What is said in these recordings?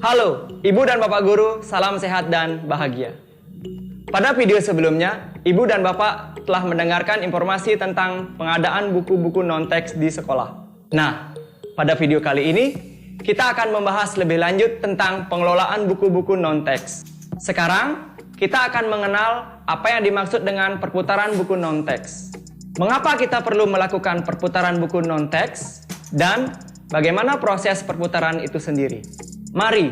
Halo, Ibu dan Bapak Guru, salam sehat dan bahagia. Pada video sebelumnya, Ibu dan Bapak telah mendengarkan informasi tentang pengadaan buku-buku non-teks di sekolah. Nah, pada video kali ini, kita akan membahas lebih lanjut tentang pengelolaan buku-buku non-teks. Sekarang, kita akan mengenal apa yang dimaksud dengan perputaran buku non-teks. Mengapa kita perlu melakukan perputaran buku non-teks, dan bagaimana proses perputaran itu sendiri. Mari,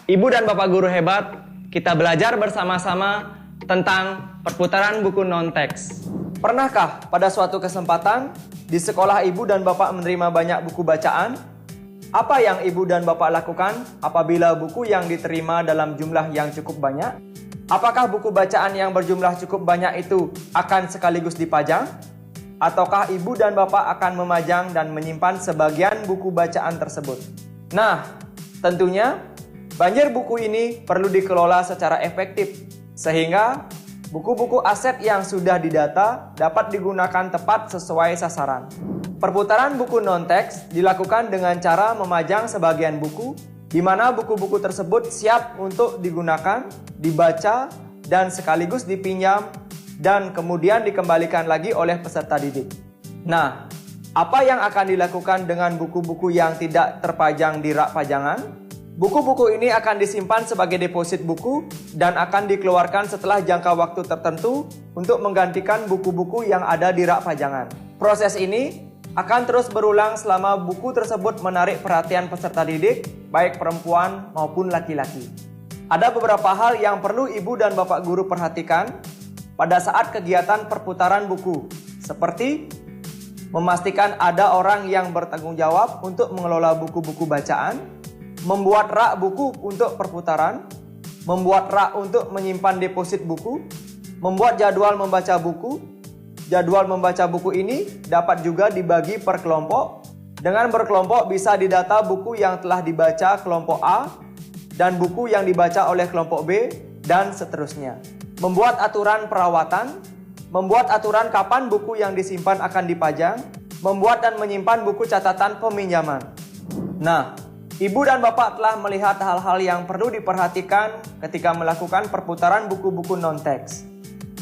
Ibu dan Bapak Guru hebat, kita belajar bersama-sama tentang perputaran buku non-teks. Pernahkah pada suatu kesempatan di sekolah Ibu dan Bapak menerima banyak buku bacaan? Apa yang Ibu dan Bapak lakukan apabila buku yang diterima dalam jumlah yang cukup banyak? Apakah buku bacaan yang berjumlah cukup banyak itu akan sekaligus dipajang? Ataukah Ibu dan Bapak akan memajang dan menyimpan sebagian buku bacaan tersebut? Nah, tentunya banjir buku ini perlu dikelola secara efektif sehingga buku-buku aset yang sudah didata dapat digunakan tepat sesuai sasaran. Perputaran buku non-teks dilakukan dengan cara memajang sebagian buku di mana buku-buku tersebut siap untuk digunakan, dibaca, dan sekaligus dipinjam dan kemudian dikembalikan lagi oleh peserta didik. Nah, apa yang akan dilakukan dengan buku-buku yang tidak terpajang di rak pajangan? Buku-buku ini akan disimpan sebagai deposit buku dan akan dikeluarkan setelah jangka waktu tertentu untuk menggantikan buku-buku yang ada di rak pajangan. Proses ini akan terus berulang selama buku tersebut menarik perhatian peserta didik, baik perempuan maupun laki-laki. Ada beberapa hal yang perlu Ibu dan Bapak Guru perhatikan pada saat kegiatan perputaran buku, seperti memastikan ada orang yang bertanggung jawab untuk mengelola buku-buku bacaan, membuat rak buku untuk perputaran, membuat rak untuk menyimpan deposit buku, membuat jadwal membaca buku. Jadwal membaca buku ini dapat juga dibagi per kelompok. Dengan berkelompok bisa didata buku yang telah dibaca kelompok A dan buku yang dibaca oleh kelompok B dan seterusnya. Membuat aturan perawatan, membuat aturan kapan buku yang disimpan akan dipajang, membuat dan menyimpan buku catatan peminjaman. Nah, Ibu dan Bapak telah melihat hal-hal yang perlu diperhatikan ketika melakukan perputaran buku-buku non-teks.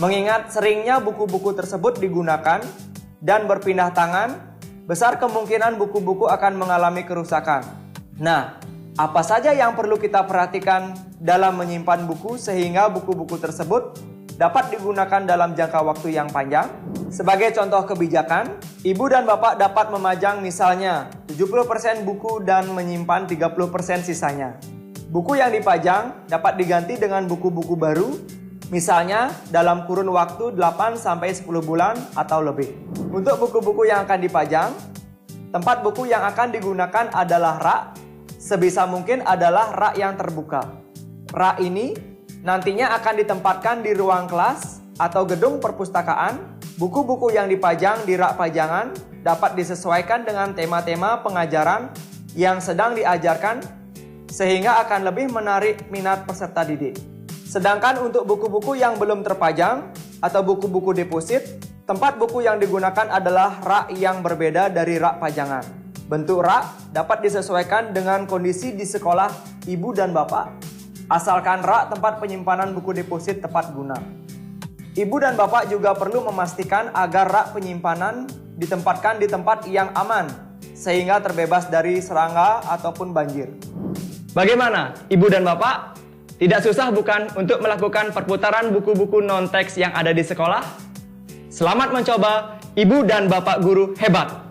Mengingat seringnya buku-buku tersebut digunakan dan berpindah tangan, besar kemungkinan buku-buku akan mengalami kerusakan. Nah, apa saja yang perlu kita perhatikan dalam menyimpan buku sehingga buku-buku tersebut dapat digunakan dalam jangka waktu yang panjang? Sebagai contoh kebijakan, Ibu dan Bapak dapat memajang misalnya 70% buku dan menyimpan 30% sisanya. Buku yang dipajang dapat diganti dengan buku-buku baru, misalnya dalam kurun waktu 8-10 bulan atau lebih. Untuk buku-buku yang akan dipajang, tempat buku yang akan digunakan adalah rak, sebisa mungkin adalah rak yang terbuka. Rak ini nantinya akan ditempatkan di ruang kelas atau gedung perpustakaan. Buku-buku yang dipajang di rak pajangan dapat disesuaikan dengan tema-tema pengajaran yang sedang diajarkan sehingga akan lebih menarik minat peserta didik. Sedangkan untuk buku-buku yang belum terpajang atau buku-buku deposit, tempat buku yang digunakan adalah rak yang berbeda dari rak pajangan. Bentuk rak dapat disesuaikan dengan kondisi di sekolah Ibu dan Bapak, asalkan rak tempat penyimpanan buku deposit tepat guna. Ibu dan Bapak juga perlu memastikan agar rak penyimpanan ditempatkan di tempat yang aman, sehingga terbebas dari serangga ataupun banjir. Bagaimana, Ibu dan Bapak? Tidak susah bukan untuk melakukan perputaran buku-buku non-teks yang ada di sekolah? Selamat mencoba, Ibu dan Bapak Guru hebat!